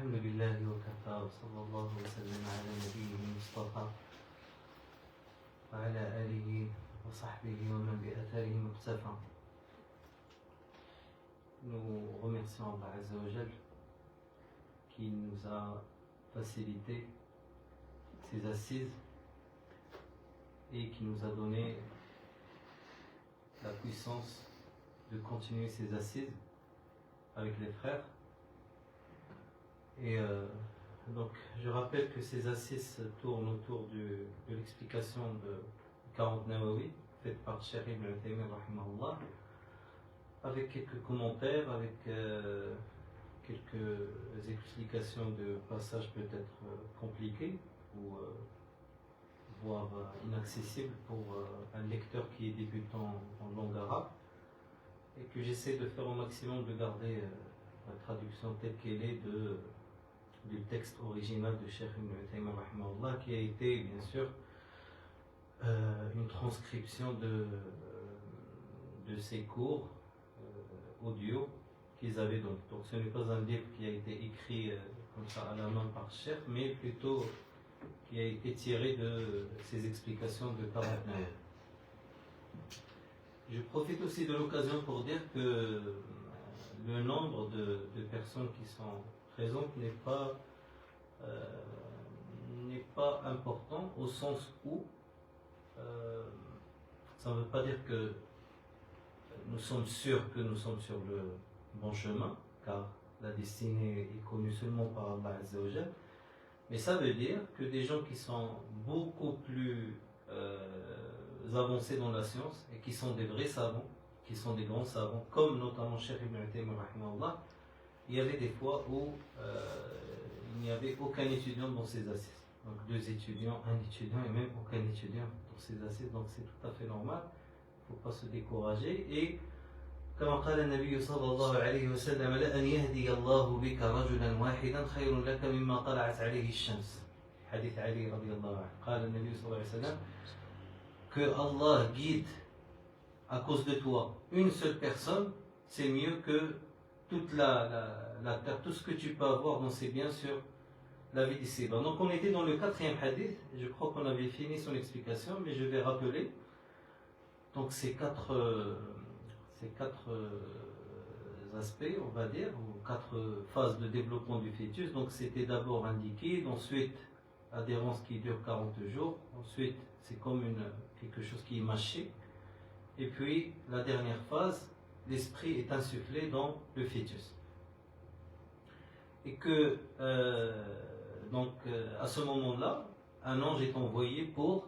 الحمد لله وكفى وصلى الله وسلم على نبيه المصطفى وعلى آله وصحبه ومن بأثره مقتفى. Nous remercions Allah Azza wa Jal qui nous a facilité ces assises et qui nous a donné la puissance de continuer ces assises avec les frères. Et donc je rappelle que ces assises tournent autour de l'explication de 40 Nawawi faite par Cheikh Ibn Taymiyyah rahimahullah, avec quelques commentaires, avec quelques explications de passages peut-être compliqués ou voire inaccessibles pour un lecteur qui est débutant en langue arabe, et que j'essaie de faire au maximum de garder la traduction telle qu'elle est du texte original de Cheikh Ibn Taymiyyah rahimahullah, qui a été bien sûr une transcription de ces cours audio qu'ils avaient donc. Donc ce n'est pas un livre qui a été écrit comme ça à la main par Cheikh, mais plutôt qui a été tiré de ces explications de 40 Nawawi. Je profite aussi de l'occasion pour dire que le nombre de personnes qui sont présentes n'est pas important, au sens où ça ne veut pas dire que nous sommes sûrs que nous sommes sur le bon chemin, car la destinée est connue seulement par Allah Azza wa Jal, mais ça veut dire que des gens qui sont beaucoup plus avancés dans la science et qui sont des vrais savants, qui sont des grands savants, comme notamment Cheikh Ibn Taymiyyah rahimahullah, il y avait des fois où il n'y avait aucun étudiant dans ces assises. Donc 2 étudiants, 1 étudiant et même aucun étudiant dans ces assises. Donc c'est tout à fait normal. Il ne faut pas se décourager. Et comme قال النبي صلى الله عليه وسلم لأن يهدي الله بك رجلا واحدا خير لك مما طلعت عليه الشمس. حديث علي رضي الله عنه. قال النبي صلى الله عليه وسلم que Allah guide à cause de toi une seule personne, c'est mieux que toute la terre, tout ce que tu peux avoir dans ces biens sur la vie d'ici-bas. Donc on était dans le 4e hadith, je crois qu'on avait fini son explication, mais je vais rappeler donc ces quatre aspects, on va dire, ou 4 phases de développement du fœtus. Donc c'était d'abord un liquide, ensuite adhérence qui dure 40 jours, ensuite c'est comme quelque chose qui est mâché, et puis la dernière phase, l'esprit est insufflé dans le fœtus. Et que à ce moment-là, un ange est envoyé pour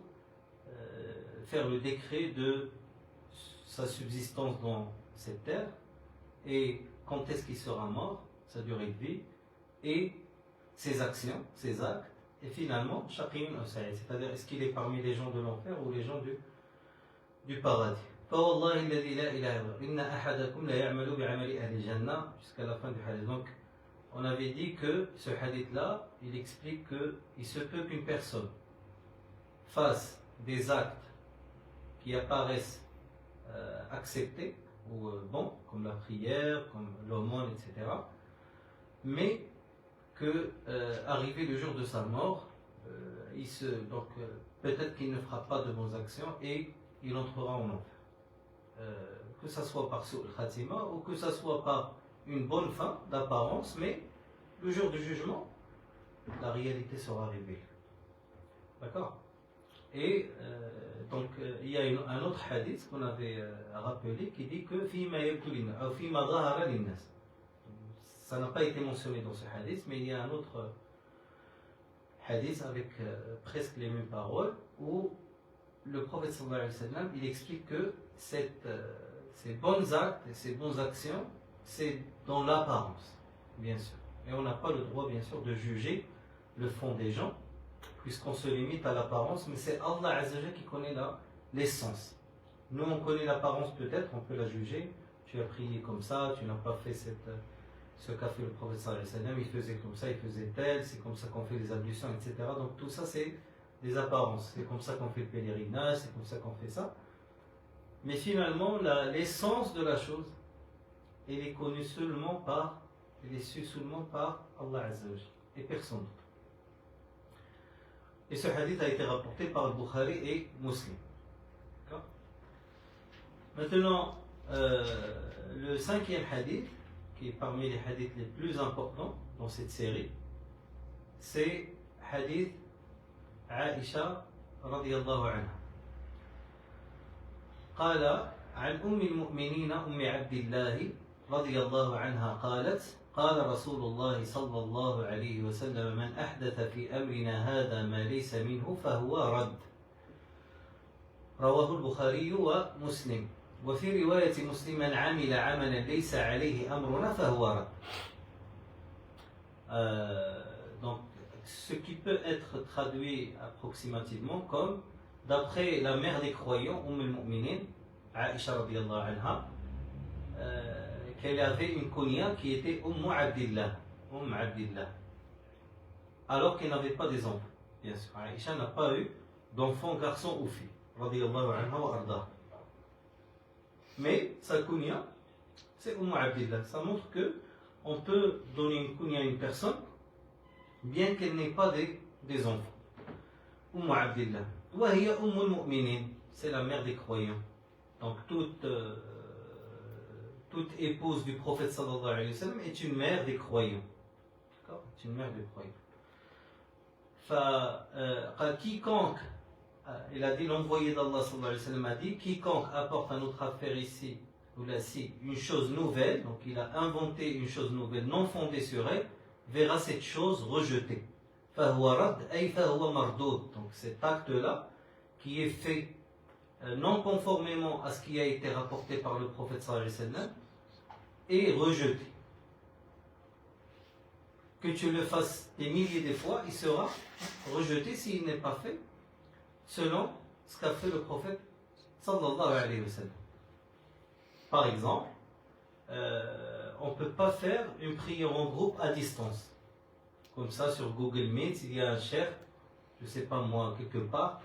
faire le décret de sa subsistance dans cette terre, et quand est-ce qu'il sera mort, sa durée de vie, et ses actions, ses actes, et finalement, chacun, c'est-à-dire est-ce qu'il est parmi les gens de l'enfer ou les gens du paradis. فوالله الذي لا إله إلا إن أحدكم لا يعمل بعمل أهل الجنة jusqu'à la fin du hadith. Donc, on avait dit que ce hadith-là, il explique qu'il se peut qu'une personne fasse des actes qui apparaissent acceptés ou bons, comme la prière, comme l'aumône, etc. Mais que, arrivé le jour de sa mort, peut-être qu'il ne fera pas de bonnes actions et il entrera en enfer. Que ça soit par Su'ul Khatima ou que ça soit par une bonne fin d'apparence, mais le jour du jugement, la réalité sera révélée. D'accord? Et donc il y a un autre hadith qu'on avait rappelé qui dit que ça n'a pas été mentionné dans ce hadith, mais il y a un autre hadith avec presque les mêmes paroles où le prophète sallallahu alayhi wa sallam, il explique que ces bons actes et ces bonnes actions, c'est dans l'apparence, bien sûr. Et on n'a pas le droit, bien sûr, de juger le fond des gens, puisqu'on se limite à l'apparence, mais c'est Allah Azza wa Jalla qui connaît l'essence. Nous, on connaît l'apparence peut-être, on peut la juger. Tu as prié comme ça, tu n'as pas fait ce qu'a fait le prophète sallallahu alayhi wa sallam, il faisait comme ça, il faisait tel, c'est comme ça qu'on fait les ablutions, etc. Donc tout ça, c'est des apparences. C'est comme ça qu'on fait le pèlerinage, c'est comme ça qu'on fait ça. Mais finalement, l'essence de la chose, elle est connue seulement par il est su seulement par Allah Azza wa Jal et personne d'autre. Et ce hadith a été rapporté par Bukhari et Muslim. D'accord? Maintenant, le cinquième hadith, qui est parmi les hadiths les plus importants dans cette série, c'est hadith Aïcha radiyallahu anha. قال عن أم المؤمنين أم عبد الله رضي الله عنها قالت قال رسول الله صلى الله عليه وسلم من أحدث في أمرنا هذا ما ليس منه فهو رد. رواه البخاري ومسلم. وفي رواية مسلم من عمل عملا ليس عليه أمرنا فهو رد. Donc, ce qui peut être traduit approximativement comme d'après la mère des croyants, al-Mu'minin, Aïcha radiyallahu anha, qu'elle avait une kunya qui était Abdillah, Abdillah, alors qu'elle n'avait pas des enfants. Bien sûr, Aïcha n'a pas eu d'enfants, garçons ou filles, radiyallahu anha wa arda. Mais sa kunya, c'est Abdillah. Ça montre que on peut donner une kunya à une personne, bien qu'elle n'ait pas des enfants. Abdillah. وهي المؤمنين, c'est la mère des croyants. Donc toute épouse du prophète sallallahu alayhi wa sallam est une mère des croyants. D'accord? C'est une mère des croyants. Quiconque, il a dit, l'envoyé d'Allah sallallahu alayhi wa sallam a dit, quiconque apporte à notre affaire ici ou là-ci une chose nouvelle, donc il a inventé une chose nouvelle non fondée sur elle, verra cette chose rejetée. Donc cet acte-là, qui est fait non conformément à ce qui a été rapporté par le prophète sallallahu alayhi wa sallam, est rejeté. Que tu le fasses des milliers de fois, il sera rejeté s'il n'est pas fait selon ce qu'a fait le prophète sallallahu alayhi wa sallam. Par exemple, on ne peut pas faire une prière en groupe à distance. Comme ça, sur Google Meet, il y a un chef, je ne sais pas moi, quelque part,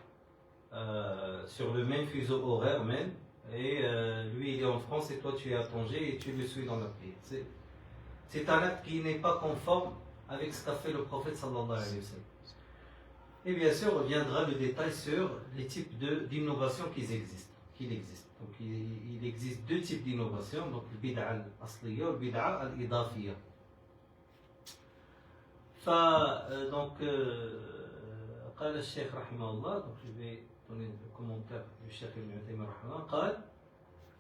sur le même fuseau horaire même, et lui il est en France et toi tu es à Tanger et tu le suis dans la prière. C'est un acte qui n'est pas conforme avec ce qu'a fait le prophète sallallahu alayhi wa sallam. Et bien sûr, reviendra le détail sur les types d'innovations qui existent. Donc il existe deux types d'innovations, donc le bid'a al-asliya et le bid'a al-idafiya. Donc, قال الشيخ رحمه الله, donc je vais donner le commentaire du Cheikh Ibn Uthaymin رحمه الله, قال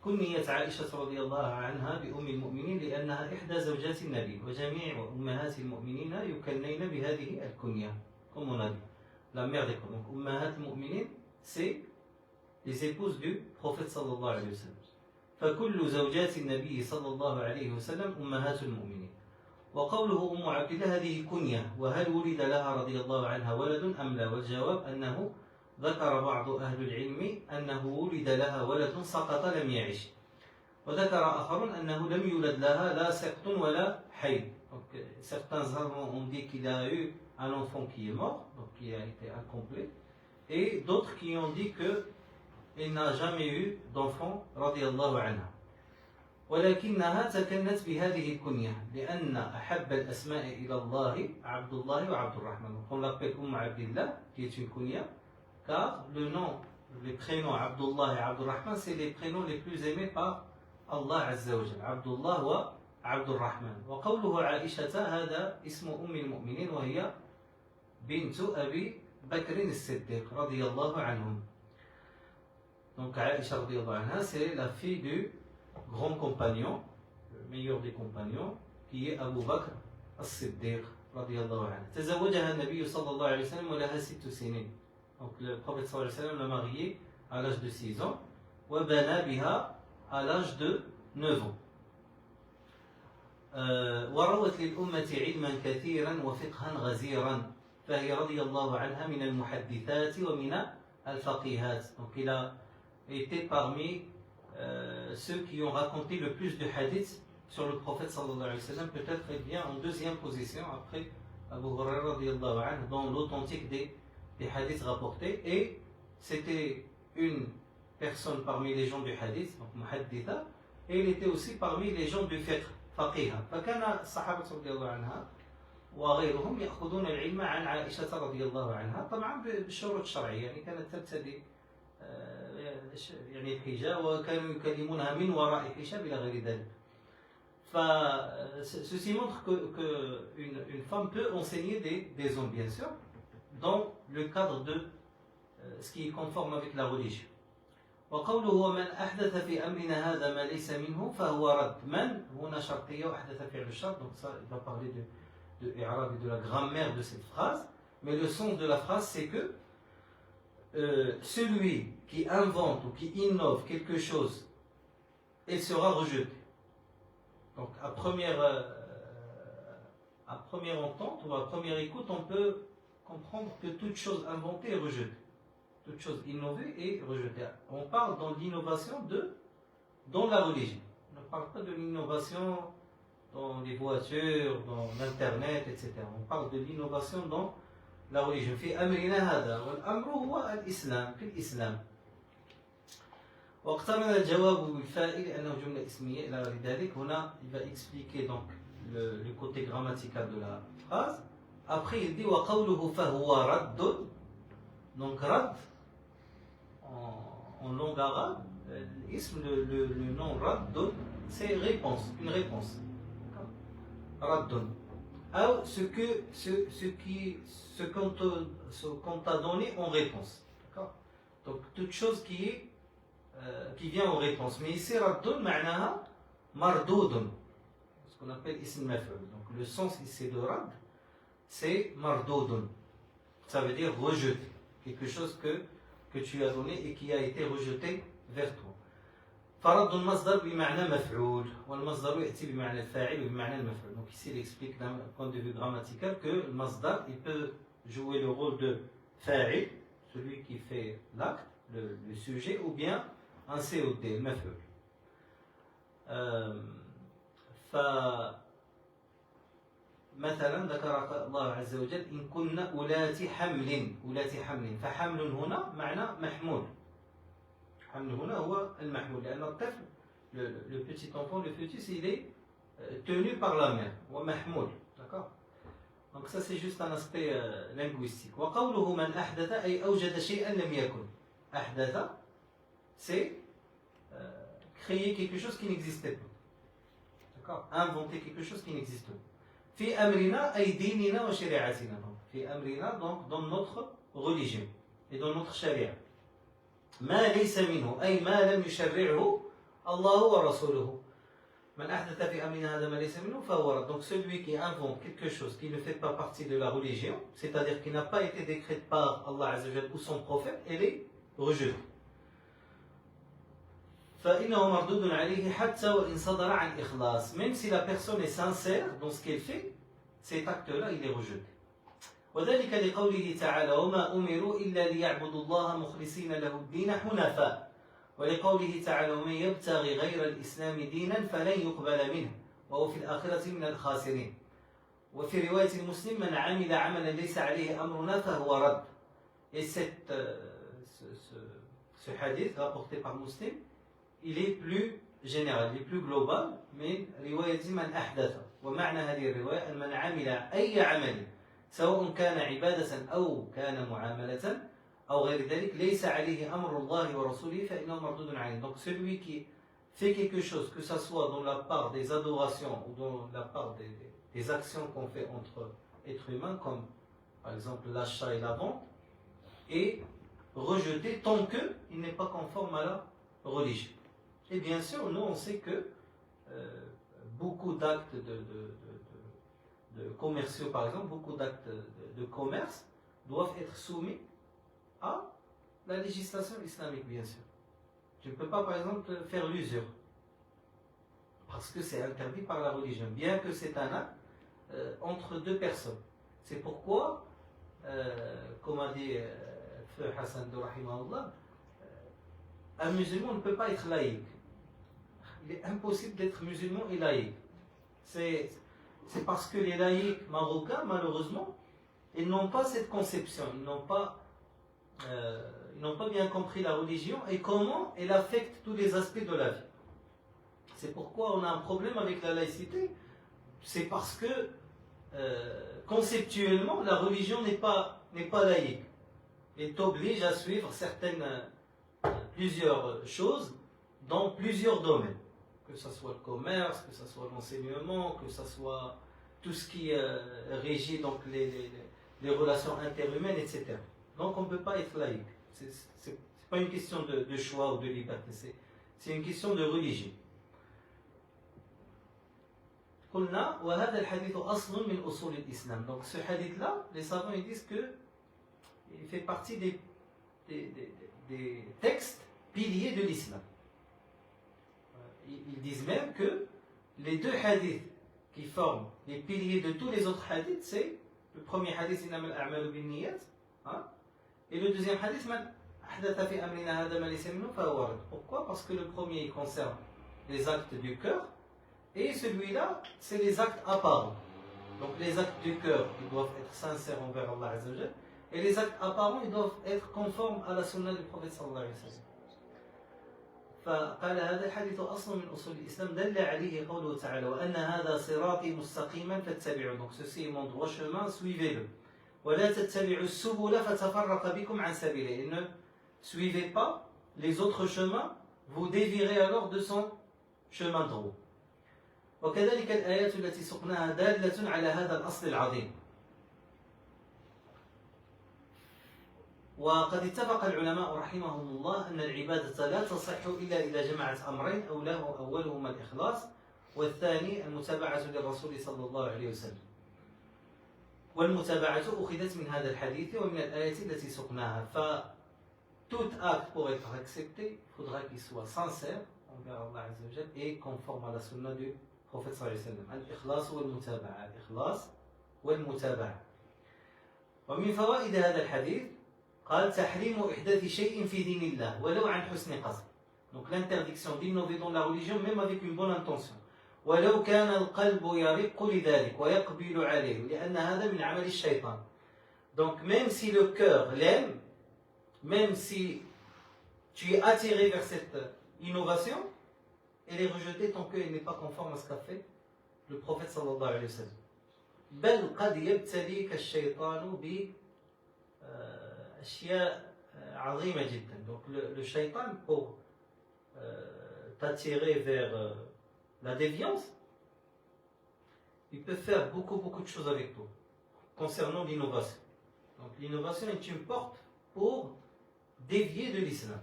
كنيت عائشة رضي الله عنها بأم المؤمنين لأنها إحدى زوجات النبي وجميع أمهات المؤمنين يكنين بهذه الكنية, comme on a dit, la mère des croyants. Donc أمهات المؤمنين, c'est les épouses du prophète صلى الله عليه وسلم. فكل زوجات النبي صلى الله عليه وسلم أمهات المؤمنين. وقوله أم عبد الله هذه كنية, وهل ولد لها رضي الله عنها ولد أم لا؟ والجواب أنه ذكر بعض أهل العلم أنه ولد لها ولد سقط لم يعش, وذكر آخرون أنه لم يولد لها لا سقط ولا حي. Donc, certains savants ont dit qu'il a eu un enfant qui est mort, donc qui a été incomplet, et d'autres qui ont dit qu'il n'a jamais eu d'enfant رضي الله عنها. ولكنها تكنت بهذه الكنية لأن أحب الأسماء إلى الله عبد الله وعبد الرحمن. Donc on l'appelle Abdillah, qui est une kunya, car les prénoms Abdullah et Abdurrahman, c'est les prénoms les plus aimés par Allah Azza wa Jal. Abdullah wa Abdurrahman. وقوله عائشة هذا اسم أم المؤمنين وهي بنت أبي بكر الصديق رضي الله عنهم. Donc Aïcha radiyallahu anha, c'est la fille du grand compagnon, le meilleur des compagnons, qui est Abu Bakr as-Siddiq radiyallahu anhu. تزوجها النبي صلى الله عليه وسلم ولها 6 سنين. Donc le prophète sallallahu alayhi wa sallam l'a mariée à l'âge de 6 ans, وبنى بها à l'âge de 9 ans. وروت للأمة علما كثيرا وفقها غزيرا, فهي رضي الله عنها من المحدثات ومن الفقيهات. Donc il a été parmi ceux qui ont raconté le plus de hadiths sur le prophète sallallahu alayhi wa sallam. Peut-être il vient en deuxième position après Abu Hurairah radiyallahu anhu dans l'authentique des hadiths rapportés, et c'était une personne parmi les gens du hadith, donc muhadditha, et il était aussi parmi les gens du fiqh, فقيها فكان الصحابة رضي الله عنها وغيرهم يأخذون العلم عن عائشة رضي الله عنها طبعا بالشروط الشرعية يعني كانت ترتدي يعني الحجاب وكانوا يكلمونها من وراء الحجاب إلى غير ذلك. Ceci montre qu'une femme peut enseigner des hommes, bien sûr, dans le cadre de ce qui est conforme avec la religion. وقوله ومن أحدث في أمرنا هذا ما ليس منه فهو رد. من هنا شرطية وأحدث فعل الشرط, donc ça il va parler de l'Irab et de la grammaire de cette phrase, mais le sens de la phrase c'est que celui qui invente ou qui innove quelque chose, il sera rejeté. Donc à première entente ou à première écoute, on peut comprendre que toute chose inventée est rejetée. Toute chose innovée est rejetée. On parle dans l'innovation dans la religion. On ne parle pas de l'innovation dans les voitures, dans l'internet, etc. On parle de l'innovation dans la religion. في أمرنا هذا والأمر هو الإسلام في الإسلام. واقترن الجواب بالفاء لأنه جملة اسمية إلى غير ذلك. هنا il va expliquer donc le côté grammatical de la phrase. Après il dit وقوله فهو رد. Donc رد en langue arabe, le nom رد c'est réponse, une réponse. رد. Ou ce qu'on t'a donné en réponse. Donc toute chose qui vient en réponse. Mais ici raddun ma'naha mardoudun, ce qu'on appelle ism maf'ul. Donc le sens ici de radd c'est mardoudun. Ça veut dire rejeter quelque chose que tu as donné et qui a été rejeté vers toi. فرد المصدر بمعنى مفعول والمصدر يأتي بمعنى الفاعل وبمعنى المفعول. Donc ici il explique d'un point de vue grammatical que le masdar il peut jouer le rôle de fa'il, celui qui fait l'acte, le sujet, ou bien un COD, le maf'ul. فمثلا ذكر الله عز وجل إن كن أولات حمل فحمل هنا معنى محمول. حمل هنا هو المحمول لأن الطفل le petit enfant, le fœtus, il est tenu par la mère ومحمول. D'accord. Donc ça c'est juste un aspect linguistique. وقوله من أحدث أي أوجد شيئا لم يكن. أحدث c'est créer quelque chose qui n'existait pas. D'accord. Inventer quelque chose qui n'existe pas. في أمرنا أي ديننا وشريعتنا. في أمرنا donc dans notre religion et dans notre charia. ما ليس منه أي ما لم يشرعه الله ورسوله. من أحدث في أمرنا هذا ما ليس منه فهو رد. Donc celui qui invente quelque chose qui ne fait pas partie de la religion, c'est-à-dire qui n'a pas été décrété par Allah Azza wa Jalla ou son prophète, elle est rejetée. فإنه مردود عليه حتى وإن صدر عن إخلاص. Même si la personne est sincère dans ce qu'elle fait, cet acte-là il est rejeté. وذلك لقوله تعالى وما أمروا إلا ليعبدوا الله مخلصين له الدين حنفاء. ولقوله تعالى ومن يبتغي غير الإسلام دينا فلن يقبل منه وهو في الآخرة من الخاسرين. وفي رواية مسلم من عمل عملا ليس عليه أمرنا فهو رد. Et ce hadith rapporté par Muslim, il est plus général, il est plus global من رواية من أحدث. ومعنى هذه الرواية أن من عمل أي عمل سواء كان عبادة أو كان معاملة أو غير ذلك ليس عليه أمر الله ورسوله فإنه مردود عليه. Donc celui qui fait quelque chose, que ça soit dans la part des adorations ou dans la part des actions qu'on fait entre êtres humains, comme par exemple l'achat et la vente, est rejeté tant qu'il n'est pas conforme à la religion. Et bien sûr, nous on sait que beaucoup d'actes de commerciaux, par exemple, beaucoup d'actes de commerce doivent être soumis à la législation islamique, bien sûr. Tu ne peux pas, par exemple, faire l'usure, parce que c'est interdit par la religion, bien que c'est un acte entre deux personnes. C'est pourquoi, comme a dit Feu Hassan de Rahimahullah, un musulman ne peut pas être laïque. Il est impossible d'être musulman et laïque. C'est parce que les laïcs marocains, malheureusement, ils n'ont pas cette conception, ils n'ont pas bien compris la religion et comment elle affecte tous les aspects de la vie. C'est pourquoi on a un problème avec la laïcité. C'est parce que conceptuellement, la religion n'est pas laïque. Elle t'oblige à suivre plusieurs choses dans plusieurs domaines. Que ce soit le commerce, que ce soit l'enseignement, que ce soit tout ce qui régit donc les relations interhumaines, etc. Donc on ne peut pas être laïque. C'est pas une question de choix ou de liberté, c'est une question de religion. قلنا وهذا الحديث أصل من أصول الإسلام. Donc ce hadith-là, les savants ils disent que il fait partie des textes piliers de l'islam. Ils disent même que les deux hadiths qui forment les piliers de tous les autres hadiths, c'est le premier hadith إنما الأعمال بالنيات, et le deuxième hadith من أحدث في أمرنا هذا ما ليس منه فهو رد. Pourquoi? Parce que le premier il concerne les actes du cœur, et celui-là c'est les actes apparents. Donc les actes du cœur ils doivent être sincères envers Allah Azza wa Jalla, et les actes apparents ils doivent être conformes à la sunna du prophète sallallahu alayhi wa sallam. فقال هذا الحديث أصل من أصول الإسلام دل عليه قوله تعالى وأن هذا صراطي مستقيما فاتبعوه. Donc ceci est mon droit chemin, suivez-le. ولا تتبعوا السبل فتفرق بكم عن سبيله. Et ne suivez pas les autres chemins, vous dévierez alors de son chemin droit. وكذلك الآيات التي سقناها دالة على هذا الأصل العظيم. وقد اتفق العلماء رحمهم الله أن العبادة لا تصح إلا إذا جمعت أمرين أولهما الإخلاص والثاني المتابعة للرسول صلى الله عليه وسلم. والمتابعة أخذت من هذا الحديث ومن الآية التي سقناها. Tout acte pour être accepté, il faudra qu'il soit sincère envers Allah Azza wa Jalla et conforme à la sunna du prophète sallallahu alayhi wa sallam. Al-ikhlas wal-mutaba'a. Al-ikhlas wal-mutaba'a. ومن فوائد هذا الحديث قال تحريم إحداث شيء في دين الله ولو عن حسن قصد. Donc l'interdiction d'innover dans la religion même avec une bonne intention. ولو كان القلب يرق لذلك ويقبل عليه لأن هذا من عمل الشيطان. Donc même si le cœur l'aime, même si tu es attiré vers cette innovation, elle est rejetée tant qu'elle n'est pas conforme à ce qu'a fait le prophète sallallahu alayhi wa sallam. بل قد يبتليك الشيطان ب أشياء عظيمة جدا. Donc le shaitan pour t'attirer vers la déviance, il peut faire beaucoup de choses avec toi concernant l'innovation. Donc l'innovation est une porte pour dévier de l'islam.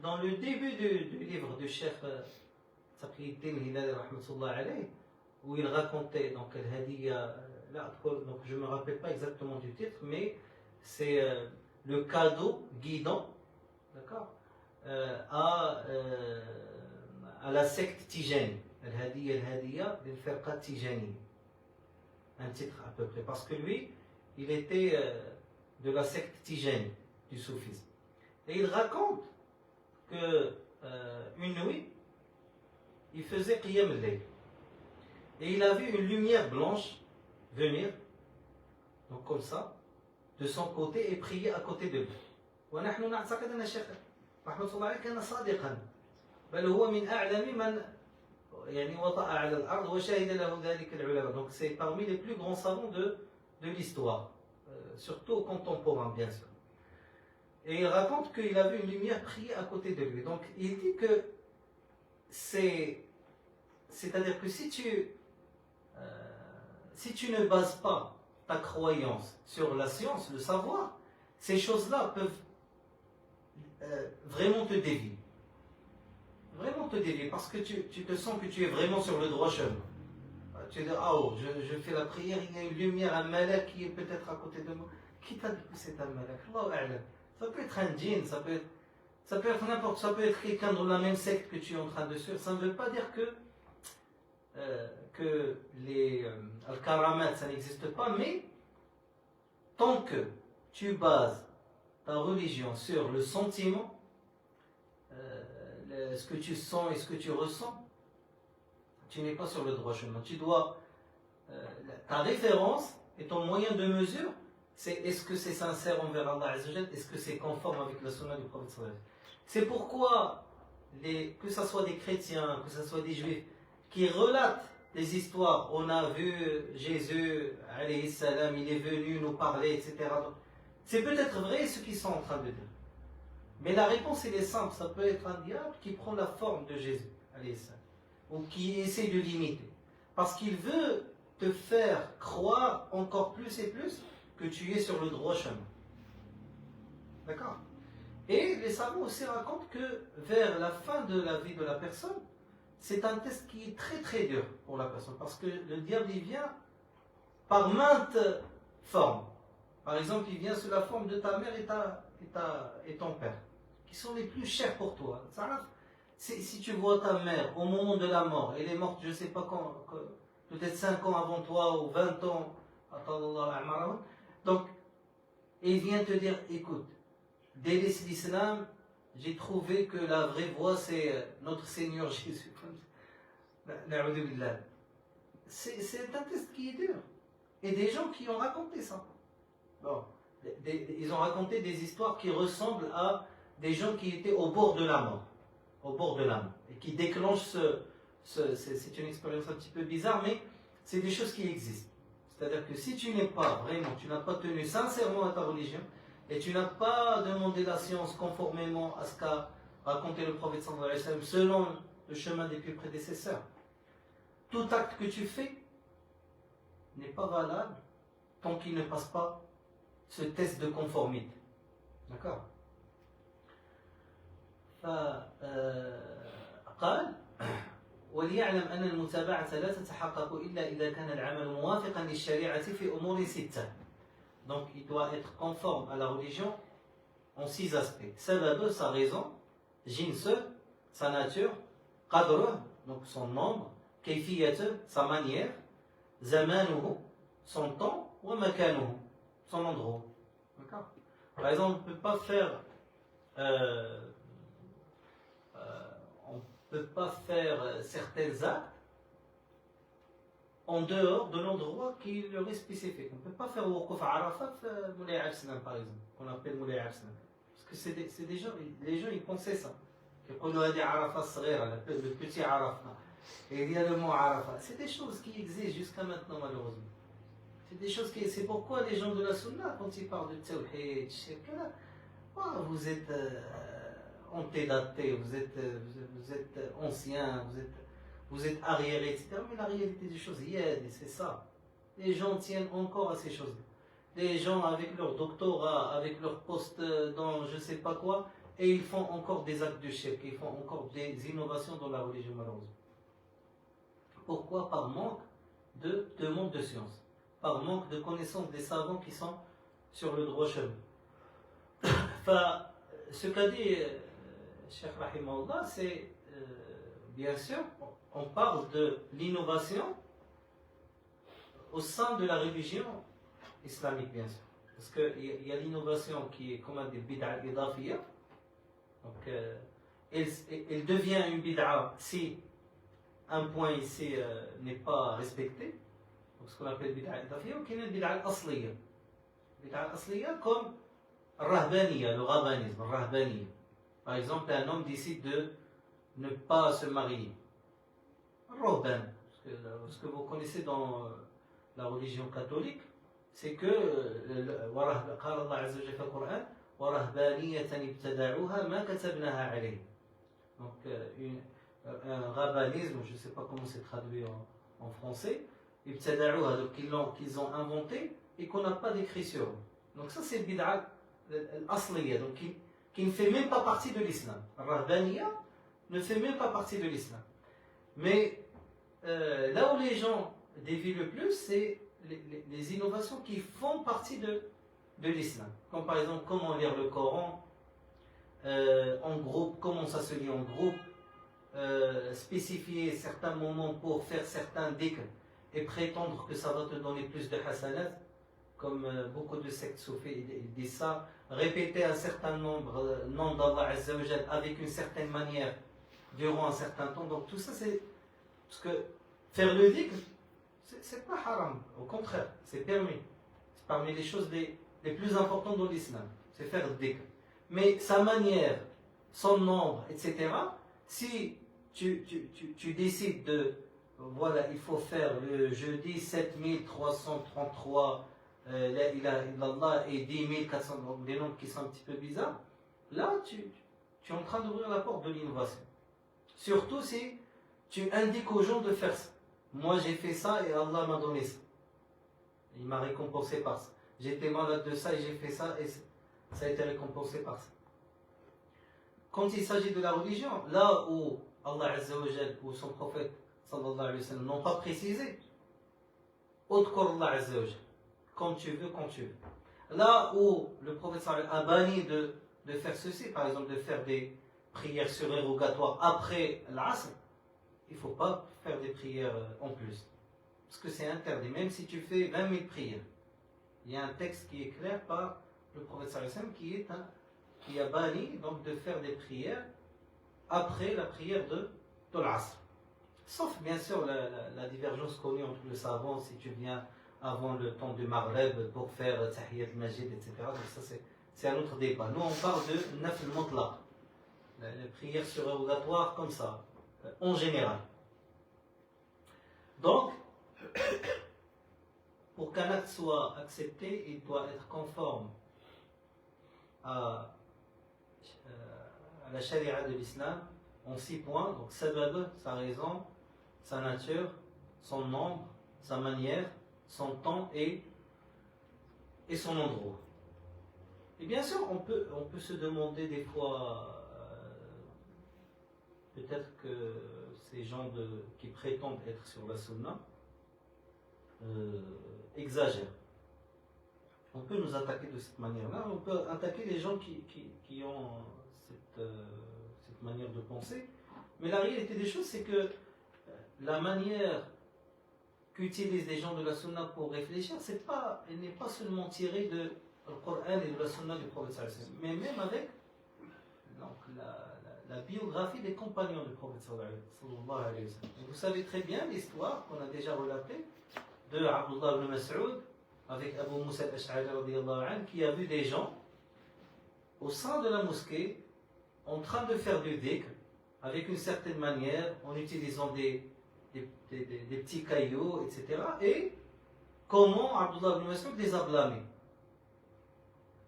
Dans le début du livre du Cheikh Taqiyuddin Hilali rahmatullah alayh, où il racontait donc al-hadiya, donc je ne me rappelle pas exactement du titre, mais c'est le cadeau guidant, d'accord, à la secte Tijani, al-hadiya lil-firqa Tijani, un titre à peu près, parce que lui il était de la secte Tijani du soufisme, et il raconte que une nuit il faisait qiyam al-layl et il a vu une lumière blanche venir, donc comme ça, de son côté et prier à côté de lui. ونحن نعتقد أن الشيخ رحمة الله عليه كان صادقا، بل هو من أعلم من يعني وطأ على الأرض وشهد له ذلك العلماء. Donc c'est parmi les plus grands savants de l'histoire, surtout contemporain bien sûr. Et il raconte qu'il a vu une lumière prier à côté de lui. Donc il dit que c'est-à-dire que si tu ne bases pas ta croyance sur la science, le savoir, ces choses-là peuvent vraiment te dévier. Vraiment te dévier, parce que tu te sens que tu es vraiment sur le droit chemin. Tu dis, je fais la prière, il y a une lumière, un malak qui est peut-être à côté de moi. Qui t'a dit que c'est un malak? Ça peut être un djinn, ça peut être n'importe, ça peut être quelqu'un dans la même secte que tu es en train de suivre. Ça ne veut pas dire que les al-karamat ça n'existe pas, mais tant que tu bases ta religion sur le sentiment, ce que tu sens et ce que tu ressens, tu n'es pas sur le droit chemin. Tu dois, ta référence et ton moyen de mesure, c'est est-ce que c'est sincère envers Allah Azza wa Jalla, est-ce que c'est conforme avec la sunna du prophète sallallahu alayhi wa sallam. C'est pourquoi que ce soit des chrétiens, que ce soit des juifs, qui relatent des histoires, on a vu Jésus, alayhi salam, il est venu nous parler, etc. C'est peut-être vrai ce qu'ils sont en train de dire. Mais la réponse, elle est simple. Ça peut être un diable qui prend la forme de Jésus, alayhi salam, ou qui essaie de l'imiter. Parce qu'il veut te faire croire encore plus et plus que tu es sur le droit chemin. D'accord? Et les savants aussi racontent que vers la fin de la vie de la personne, c'est un test qui est très très dur pour la personne. Parce que le diable, il vient par maintes formes. Par exemple, il vient sous la forme de ta mère et ton père, qui sont les plus chers pour toi. Si tu vois ta mère au moment de la mort, elle est morte, je ne sais pas quand, peut-être 5 ans avant toi ou 20 ans, donc, il vient te dire, écoute, dès l'islam, j'ai trouvé que la vraie voie, c'est notre Seigneur Jésus. C'est un test qui est dur. Et des gens qui ont raconté ça. Bon, ils ont raconté des histoires qui ressemblent à des gens qui étaient au bord de la mort. Au bord de la mort. Et qui déclenchent c'est une expérience un petit peu bizarre, mais c'est des choses qui existent. C'est-à-dire que si tu n'es pas vraiment, tu n'as pas tenu sincèrement à ta religion, et tu n'as pas demandé la science conformément à ce qu'a raconté le prophète sallallahu alayhi wa sallam, selon le chemin des plus prédécesseurs, tout acte que tu fais n'est pas valable tant qu'il ne passe pas ce test de conformité. D'accord? قال وليعلم أن المتابعة لا تتحقق إلا إذا كان العمل موافقا للشريعة في أمور 6. Donc il doit être conforme à la religion en 6 aspects. Sabab, sa raison, jins, sa nature, qadr, donc son nombre, kayfiyat, sa manière, zamanuhu, son temps, wa makanuhu, son endroit. D'accord? Par exemple, on ne peut pas faire certains actes en dehors de l'endroit qui leur est spécifique. On ne peut pas faire Waqf Arafat Moulay Absnan, par exemple, qu'on appelle Moulay Absnan. Parce que c'est des gens, les gens ils pensaient ça. Ils disaient Arafat Sghira, le petit Arafat. Et il y a le mot Arafat. C'est des choses qui existent jusqu'à maintenant, malheureusement. C'est des choses qui. C'est pourquoi les gens de la Sunna, quand ils parlent de Tawhid, vous êtes antédaté, vous êtes ancien, vous êtes arriéré, etc. Mais la réalité des choses, c'est ça. Les gens tiennent encore à ces choses. Les gens avec leur doctorat, avec leur poste dans je ne sais pas quoi, et ils font encore des actes de shirk, ils font encore des innovations dans la religion, malheureusement. Pourquoi? Par manque de demande de science, par manque de connaissance des savants qui sont sur le droit chemin. Enfin, ce qu'a dit Cheikh Rahimahullah, c'est bien sûr, on parle de l'innovation au sein de la religion islamique, bien sûr. Parce qu'il y a l'innovation qui est comme des bid'a idafiyya. Donc, elle devient une bid'a si un point ici n'est pas respecté. Donc, ce qu'on appelle bid'a idafiyya, ou qu'il y a une bid'a asliya. Bid'a asliya comme rahbaniya, le rabbanisme, rahbaniya. Par exemple, un homme décide de ne pas se marier. Rohban, ce que vous connaissez dans la religion catholique, c'est que قال الله عز وجل في القرآن ورهبانية ابتدعوها ما كتبناها عليه. Donc un rabbanisme, je ne sais pas comment c'est traduit en français, ابتدعوها, donc qu'ils ont inventé et qu'on n'a pas d'écrit sur eux. Donc ça c'est bid'a al-asliya, donc qui ne fait même pas partie de l'islam. Rahbaniya ne fait même pas partie de l'islam. Mais là où les gens dévient le plus, c'est les innovations qui font partie de l'islam. Comme par exemple, comment lire le Coran en groupe, comment ça se lit en groupe, spécifier certains moments pour faire certains dhikr et prétendre que ça va te donner plus de hasanat, comme beaucoup de sectes soufis disent ça, répéter un certain nombre nom d'Allah Azza wa Jal avec une certaine manière durant un certain temps. Donc tout ça, c'est parce que faire le dhikr, c'est pas haram, au contraire, c'est permis. C'est parmi les choses les plus importantes dans l'islam, c'est faire le dhikr. Mais sa manière, son nombre, etc., Si tu décides de, voilà, il faut faire le jeudi 7333 la ilaha illallah et 10 400, des nombres qui sont un petit peu bizarres, là tu es en train d'ouvrir la porte de l'innovation. Surtout si tu indiques aux gens de faire ça. Moi j'ai fait ça et Allah m'a donné ça. Il m'a récompensé par ça. J'étais malade de ça et j'ai fait ça et ça a été récompensé par ça. Quand il s'agit de la religion, là où Allah Azza wa Jal ou son prophète sallallahu alayhi wa sallam n'ont pas précisé, Udkur Allah Azza wa Jal, comme tu veux, quand tu veux. Là où le prophète sallallahu alayhi wa sallam a banni de faire ceci, par exemple de faire des prières surérogatoires après l'Asr, il ne faut pas faire des prières en plus. Parce que c'est interdit, même si tu fais 20 000 prières. Il y a un texte qui est clair par le prophète sallallahu alayhi wa sallam qui a banni donc de faire des prières après la prière de l'Asr. Sauf bien sûr la divergence connue entre les savants, si tu viens avant le temps du Maghreb pour faire Tahiyyat al-Majid, etc. Donc ça c'est un autre débat. Nous on parle de Nafl Mutlaq, les prières surérogatoires comme ça, en général. Donc, pour qu'un acte soit accepté, il doit être conforme à la charia de l'islam en 6 points. Donc sabab, sa raison, sa nature, son nombre, sa manière, son temps et son endroit. Et bien sûr, on peut se demander des fois, peut-être que ces gens qui prétendent être sur la sunna exagèrent. On peut nous attaquer de cette manière-là, on peut attaquer les gens qui ont cette manière de penser. Mais la réalité des choses, c'est que la manière qu'utilisent les gens de la sunna pour réfléchir, elle n'est pas seulement tirée de le Coran et de la sunna du prophète sallallahu alayhi wa sallam, mais même avec donc, la biographie des compagnons du prophète sallallahu alayhi wa sallam. Et vous savez très bien l'histoire qu'on a déjà relatée de Abdullah ibn Mas'ud avec Abu Musa al-Ash'ari radiyallahu anhu, qui a vu des gens au sein de la mosquée en train de faire du dhikr avec une certaine manière, en utilisant des petits cailloux, etc. Et comment Abdullah ibn Mas'ud les a blâmés.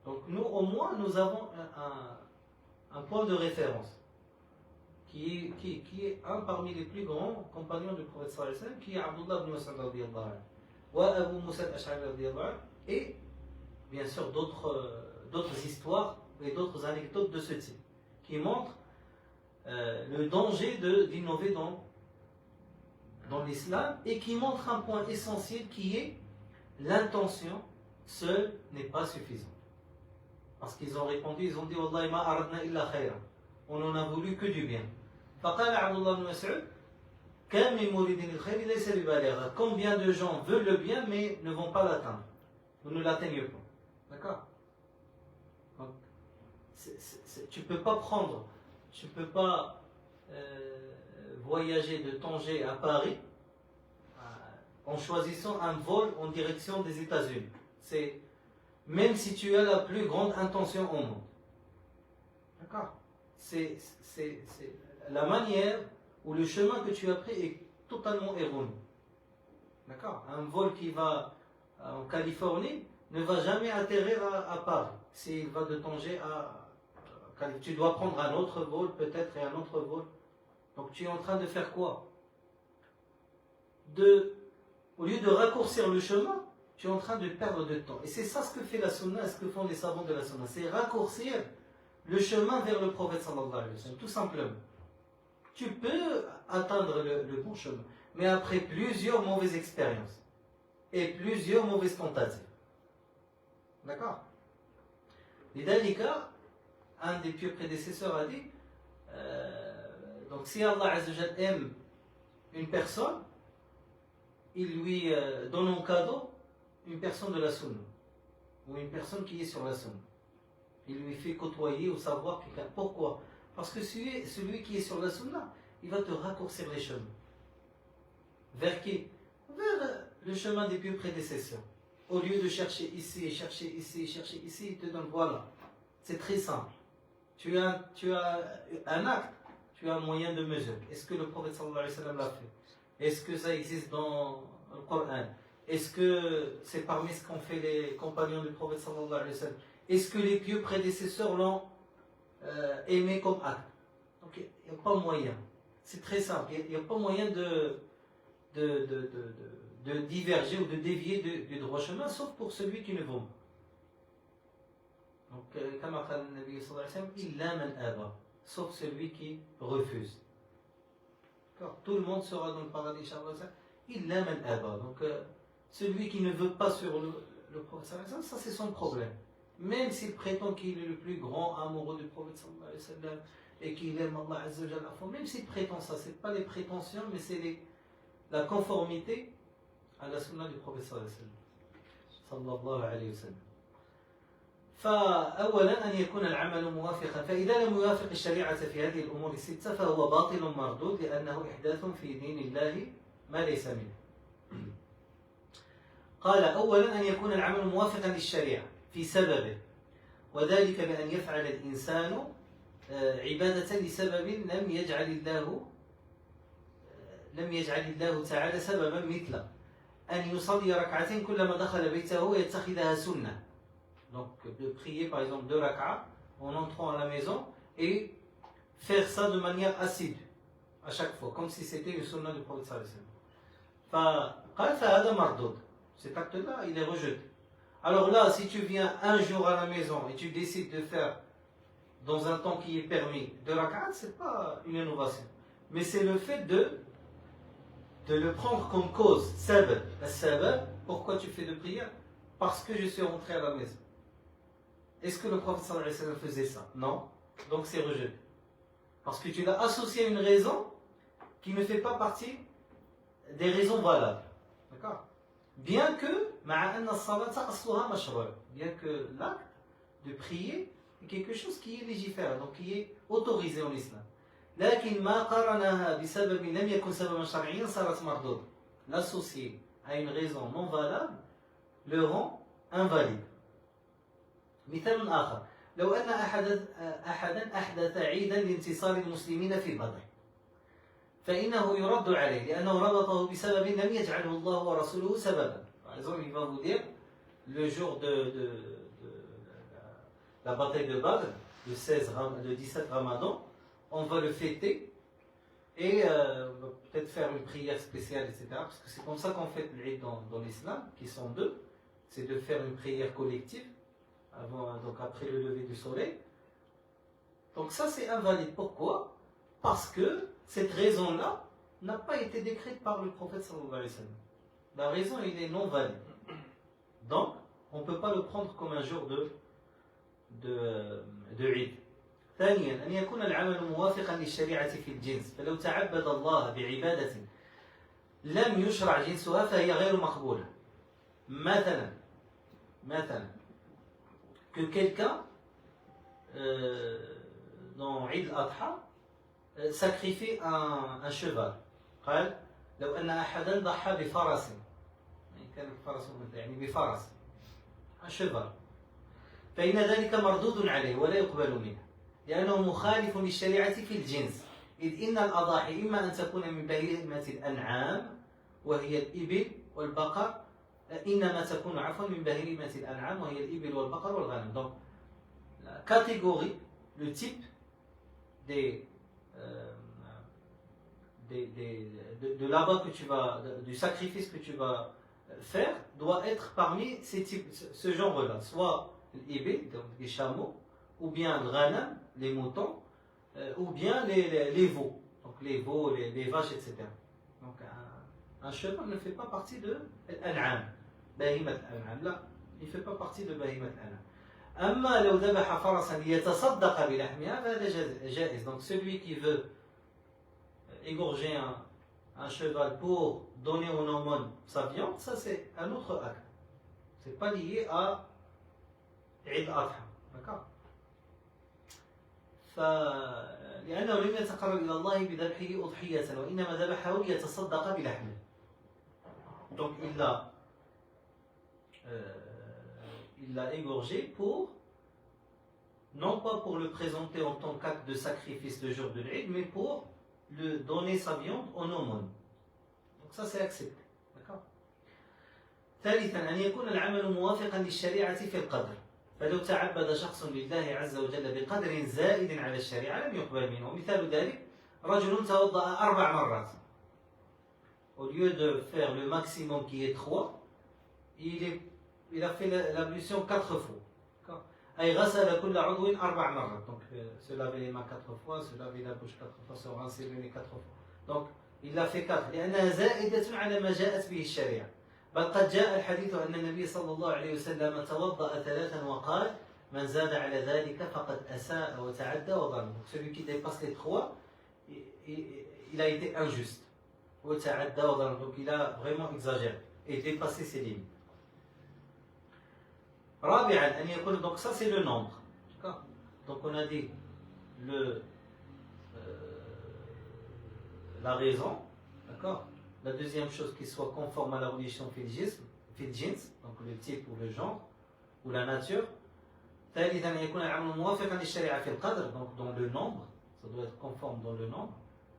Donc nous, au moins, nous avons un point de référence qui est un parmi les plus grands compagnons du prophète sallallahu alayhi wa sallam, qui est Abdullah ibn Mas'ud radiyallahu anhu, wa Abu Musa al-Ash'ari radiyallahu anhu, et bien sûr d'autres histoires et d'autres anecdotes de ce type qui montrent le danger d'innover dans l'islam, et qui montrent un point essentiel qui est l'intention seule n'est pas suffisante. Parce qu'ils ont répondu, ils ont dit Wallahi ma aradna illa khayra, on n'en a voulu que du bien. فقال عبد الله بن مسعود كم من مريد الخير ليس ببالغ. Combien de gens veulent le bien mais ne vont pas l'atteindre, ou ne l'atteignent pas. D'accord? Donc, tu peux pas voyager de Tanger à Paris en choisissant un vol en direction des États-Unis. Même si tu as la plus grande intention au monde. D'accord? C'est la manière ou le chemin que tu as pris est totalement erroné. D'accord? Un vol qui va en Californie ne va jamais atterrir à Paris. S'il va de Tanger à Californie, tu dois prendre un autre vol peut-être et un autre vol. Donc tu es en train de faire quoi? Au lieu de raccourcir le chemin, tu es en train de perdre de temps. Et c'est ça ce que fait la sunna, ce que font les savants de la sunna. C'est raccourcir le chemin vers le prophète sallallahu alayhi wa sallam, tout simplement. Tu peux atteindre le bon chemin, mais après plusieurs mauvaises expériences et plusieurs mauvaises tentatives. D'accord? Lidalika, un des pieux prédécesseurs a dit donc si Allah Azza wa Jal aime une personne, il lui donne en cadeau une personne de la sunna, ou une personne qui est sur la sunna. Il lui fait côtoyer ou savoir quelqu'un. Pourquoi? Parce que celui qui est sur la sunna, il va te raccourcir les chemins. Vers qui? Vers le chemin des pieux prédécesseurs. Au lieu de chercher ici, chercher ici, chercher ici, il te donne voilà. C'est très simple. Tu as un acte, tu as un moyen de mesure. Est-ce que le prophète sallallahu alayhi wa sallam l'a fait? Est-ce que ça existe dans le Coran? Est-ce que c'est parmi ce qu'ont fait les compagnons du prophète sallallahu alayhi wa sallam? Est-ce que les pieux prédécesseurs l'ont aimé comme acte? Donc il n'y a pas moyen. C'est très simple. Il n'y a pas moyen de diverger ou de dévier du droit chemin, sauf pour celui qui ne veut pas. Donc, comme a dit le Nabi sallallahu alayhi wa sallam, illa man aba, sauf celui qui refuse. Tout le monde sera dans le paradis, inshallah. Illa man aba. Donc, celui qui ne veut pas sur le prophète sallallahu alayhi wa sallam, ça c'est son problème. Même s'il prétend qu'il est le plus grand amoureux du prophète sallallahu alayhi wa sallam et qu'il aime Allah azza wa jalla, même s'il prétend ça, c'est pas les prétentions, mais c'est la conformité à la sunna du prophète sallallahu alayhi wa sallam. فأولا أن يكون العمل موافقا، فإذا لم يوافق الشريعة في هذه الأمور الستة فهو باطل مردود لأنه إحداث في دين الله ما ليس منه. قال أولا أن يكون العمل موافقا للشريعة في سببه، وذلك بأن يفعل الإنسان عبادة لسبب لم يجعل الله تعالى سببا مثل أن يصلي ركعتين كلما دخل بيته ويتخذها سنة. Donc de prier par exemple 2 rak'ah en entrant à la maison et faire ça de manière assidue à chaque fois, comme si c'était une sunna du prophète sallallahu alayhi wa sallam. فهذا مردود. Cet acte-là, il est rejeté. Alors là, si tu viens un jour à la maison et tu décides de faire dans un temps qui est permis 2 rak'ah, c'est pas une innovation, mais c'est le fait de le prendre comme cause. Sabab. Pourquoi tu fais de prière? Parce que je suis rentré à la maison. Est-ce que le prophète sallallahu alayhi wa sallam faisait ça? Non. Donc c'est rejeté. Parce que tu l'as associé à une raison qui ne fait pas partie des raisons valables. D'accord? Bien que l'acte de prier est quelque chose qui est légiféré, donc qui est autorisé en islam. لكن ما قرنها بسبب لم يكن سببا شرعيا صارت مردود. L'associer à une raison non valable le rend invalide. مثال آخر، لو أن أحدا أحدث عيدا لانتصار المسلمين في بدر فإنه يرد عليه لأنه ربطه بسبب لم يجعله الله ورسوله سببا. Par exemple, il va vous dire le jour de la bataille de Badr, le 17 Ramadan, on va le fêter et on va peut-être faire une prière spéciale, etc. Parce que c'est comme ça qu'on fête l'Eid dans l'islam, qui sont 2. C'est de faire une prière collective donc après le lever du soleil. Donc ça c'est invalide. Pourquoi? Parce que cette raison-là n'a pas été décrite par le prophète sallallahu alayhi wa sallam. La raison, il est non valide. Donc on ne peut pas le prendre comme un jour de Eid. ثانيا أن يكون العمل موافقا للشريعة في الجنس، فلو تعبد الله بعبادة لم يشرع جنسها فهي غير مقبولة. مثلا que quelqu'un dans Eid al-Adha sacrifie un cheval. قال لو أن أحدا ضحى بفرس، كان الفرس يعني بفرس un cheval، فإن ذلك مردود عليه ولا يقبل منه لأنه مخالف للشريعة في الجنس، إذ إن الأضاحي إما أن تكون من بهيمة الأنعام وهي الإبل والبقر، إنما تكون عفوا من بهيمة الأنعام وهي الإبل والبقر والغنم. Donc la catégorie, le type de l'abat que tu vas, du sacrifice que tu vas faire doit être parmi ces types, ce genre-là, soit l'ibel, donc les chameaux, ou bien le ghanam, les moutons, ou bien les veaux, donc les veaux, les vaches, etc. Donc un cheval ne fait pas partie de l'an'am, bahimat al-an'am, là, il ne fait pas partie de bahimat al-an'am. أما لو ذبح فرسا ليتصدق بلحمها فهذا جائز. Donc celui qui veut égorger un cheval pour donner en aumône sa viande, ça c'est un autre acte. C'est pas lié à Eid al-Adha. D'accord? لأنه لم يتقرب إلى الله بذبحه أضحية وإنما ذبحه ليتصدق بلحمه. Donc il l'a égorgé pour non pas pour le présenter en tant qu'acte de sacrifice le jour de l'Eid, mais pour le donner sa viande en aumône. Donc ça c'est accepté. D'accord. ثالثا أن يكون العمل موافقا للشريعة في القدر. فلو تعبد شخص لله عز وجل بقدر زائد على الشريعة لم يقبل منه. مثال ذلك رجل توضأ 4 مرات. Au lieu de faire le maximum qui est 3, il a fait l'ablution 4 fois. أي غسل كل عضو 4 مرات. Donc se laver les mains 4 fois, se laver la bouche 4 fois, se rincer le nez 4 fois. Donc il l'a fait 4 لأنها زائدة على ما جاءت به الشريعة. بل قد جاء الحديث أن النبي صلى الله عليه وسلم توضأ 3 وقال من زاد على ذلك فقد أساء وتعدى وظلم. Celui qui dépasse les 3, il a été injuste. وتعدى وظلم. Donc il a vraiment exagéré et dépassé ses limites. رابعا أن يكون, donc ça c'est le nombre. Donc on a dit la raison, d'accord. La deuxième chose, qu'il soit conforme à la religion fil-jins, donc le type ou le genre ou la nature. ثالثا أن يكون العمل موافقا للشريعة في القدر, donc dans le nombre, ça doit être conforme dans le nombre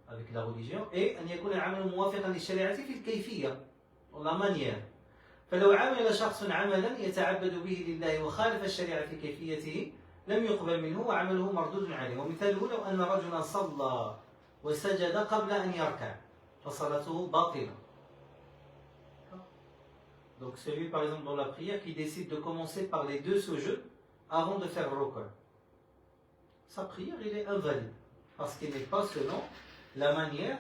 avec la religion. Et أن يكون العمل موافقا للشريعة في الكيفية, dans la manière. فلو عمل شخص عملا يتعبد به لله وخالف الشريعة في كيفيته لم يقبل منه وعمله مردود عليه. ومثاله لو أن رجلا صلى وسجد قبل أن يركع فصلاته باطلة. Donc celui par exemple dans la prière qui décide de commencer par les 2 sujoud avant de faire ruku', sa prière elle est invalide parce qu'elle n'est pas selon la manière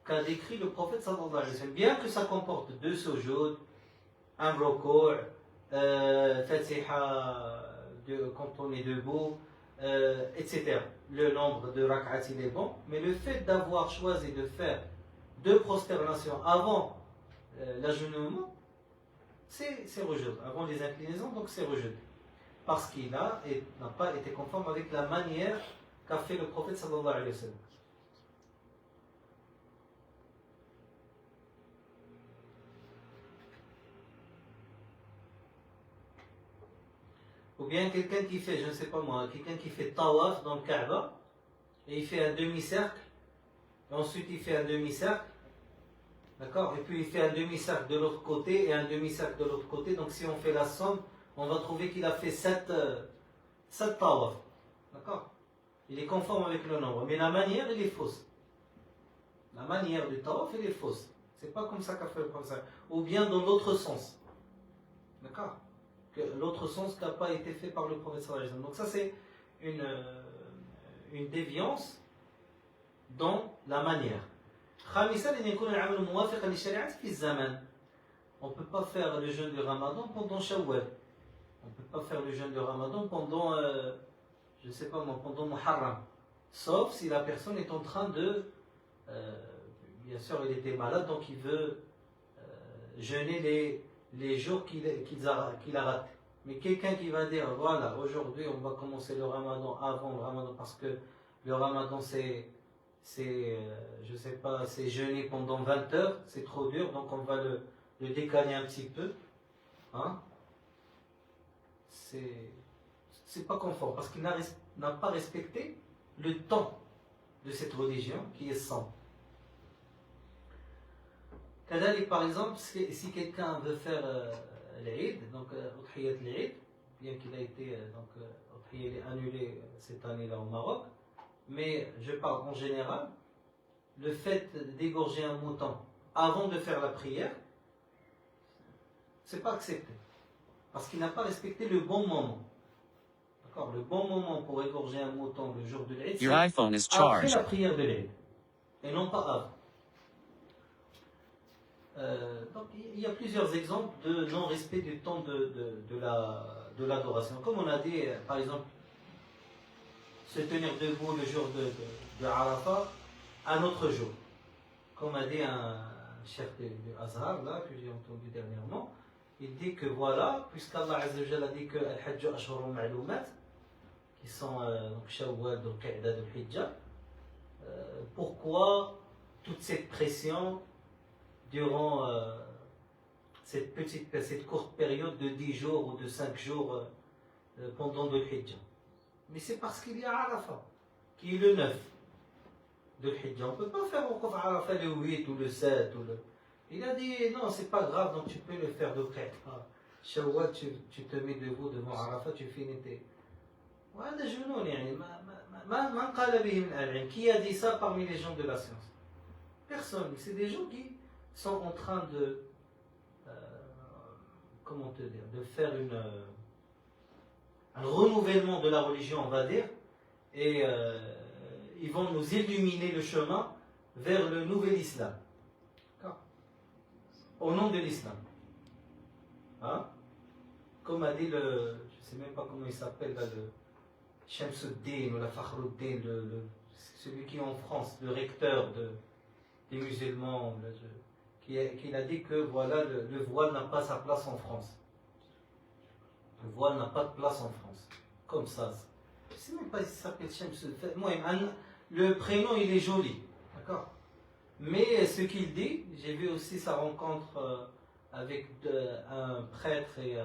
qu'a décrit le prophète sallallahu alayhi wa sallam. Bien que ça comporte 2 sujoud, un ruku', fatiha quand on est debout, etc. Le nombre de rak'at il est bon, mais le fait d'avoir choisi de faire 2 prosternations avant l'agenouillement, c'est rejeté. Avant les inclinaisons, donc c'est rejeté. Parce qu'il n'a pas été conforme avec la manière qu'a fait le prophète sallallahu alayhi wa sallam. Ou bien quelqu'un qui fait, je ne sais pas moi, quelqu'un qui fait tawaf dans le Kaaba, et il fait un demi-cercle, et ensuite il fait un demi-cercle, d'accord, et puis il fait un demi-cercle de l'autre côté et un demi-cercle de l'autre côté. Donc si on fait la somme, on va trouver qu'il a fait 7 tawaf, d'accord. Il est conforme avec le nombre, mais la manière elle est fausse. La manière du tawaf elle est fausse. C'est pas comme ça qu'a fait le prophète. Ou bien dans l'autre sens, d'accord. L'autre sens qui n'a pas été fait par le prophète sallallahu alayhi wa sallam. Donc ça c'est une déviance dans la manière. خامسا أن يكون العمل موافقا للشريعة في الزمان. On ne peut pas faire le jeûne de Ramadan pendant Shawwal. On ne peut pas faire le jeûne de Ramadan pendant, je ne sais pas moi, pendant Muharram. Sauf si la personne est en train de, bien sûr il était malade donc il veut jeûner les jours qu'il a ratés. Mais quelqu'un qui va dire, voilà, aujourd'hui on va commencer le Ramadan avant le Ramadan parce que le Ramadan c'est je sais pas, c'est jeûner pendant 20 heures, c'est trop dur, donc on va le décaler un petit peu. Hein? C'est pas conforme parce qu'il n'a pas respecté le temps de cette religion qui est sainte. Par exemple, si quelqu'un veut faire l'Eid, donc Udhiyat l'Eid, bien qu'il a été annulé cette année-là au Maroc, mais je parle en général, le fait d'égorger un mouton avant de faire la prière, c'est pas accepté. Parce qu'il n'a pas respecté le bon moment. D'accord? Le bon moment pour égorger un mouton le jour de l'Eid, c'est après la prière de l'Eid. Et non pas avant. Donc il y a plusieurs exemples de non-respect du temps de l'adoration. Comme on a dit, par exemple, se tenir debout le jour de Arafat, un autre jour. Comme a dit un chef de Azhar, là, que j'ai entendu dernièrement, il dit que voilà, puisqu'Allah Azza wa Jalla a dit que Al-Hajj Ashhurun Ma'lumat, qui sont Shawwal, Dhul-Qa'da, Dhul-Hijja, pourquoi toute cette pression durant cette courte période de 10 jours ou de 5 jours pendant Dhul-Hijja? Mais c'est parce qu'il y a Arafat, qui est le 9 de l'Hijjah. On ne peut pas faire Waqf Arafat le 8 ou le 7. Il a dit non, c'est pas grave, donc tu peux le faire de près. Shawwal, tu te mets debout devant Arafat, tu finis tes. وهذا جنون يعني ما قال به من العلم. Qui a dit ça parmi les gens de la science? Personne. C'est des gens qui sont en train de comment te dire, de faire un renouvellement de la religion, on va dire, et ils vont nous illuminer le chemin vers le nouvel islam. Au nom de l'islam. Hein? Comme a dit je ne sais même pas comment il s'appelle là, le Shamsuddin ou la Fakhruddin, celui qui est en France, le recteur des musulmans, qui a dit que voilà, le voile n'a pas sa place en France. Le voile n'a pas de place en France. Comme ça. Je ne sais même pas si ça s'appelle Shamsuddin. Moi, le prénom, il est joli. D'accord? Mais ce qu'il dit, j'ai vu aussi sa rencontre avec un prêtre et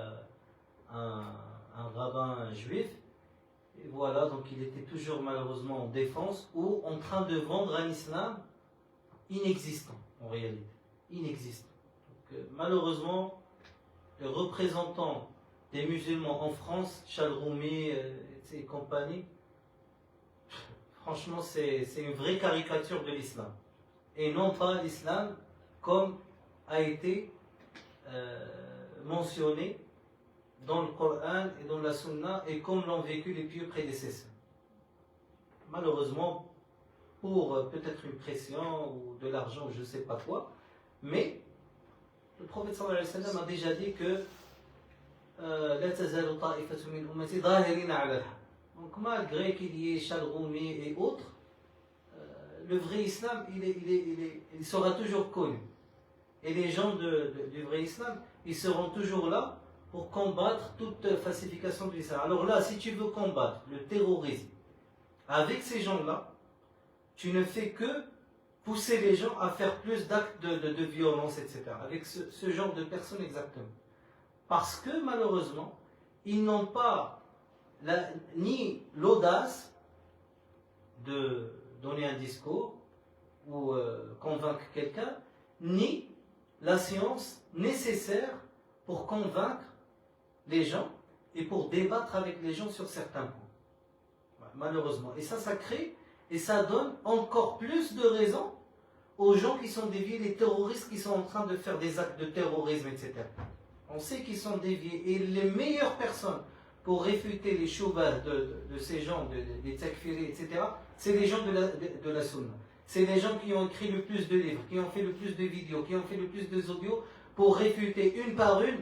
un rabbin juif. Et voilà, donc il était toujours malheureusement en défense ou en train de vendre un islam inexistant en réalité. Inexistant. Donc, malheureusement, les représentants des musulmans en France, Chalroumi et compagnie, franchement c'est une vraie caricature de l'islam. Et non pas l'islam comme a été mentionné dans le Coran et dans la Sunna et comme l'ont vécu les pieux prédécesseurs. Malheureusement, pour peut-être une pression ou de l'argent ou je ne sais pas quoi, mais le prophète sallallahu alayhi wa sallam a déjà dit que لا تزال طائفة من أمتي ظاهرين على الحق. Donc malgré qu'il y ait Chalroumi et autres, le vrai islam, il sera toujours connu. Et les gens du vrai islam, ils seront toujours là pour combattre toute falsification de l'islam. Alors là, si tu veux combattre le terrorisme avec ces gens-là, tu ne fais que pousser les gens à faire plus d'actes de violence, etc. Avec ce genre de personnes exactement. Parce que malheureusement, ils n'ont pas ni l'audace de donner un discours ou convaincre quelqu'un, ni la science nécessaire pour convaincre les gens et pour débattre avec les gens sur certains points. Malheureusement. Et ça crée et ça donne encore plus de raisons aux gens qui sont déviés, les terroristes qui sont en train de faire des actes de terrorisme, etc. On sait qu'ils sont déviés. Et les meilleures personnes pour réfuter les choubas de ces gens, des takfiris, etc., c'est les gens de la Sunna. C'est les gens qui ont écrit le plus de livres, qui ont fait le plus de vidéos, qui ont fait le plus d'audios pour réfuter une par une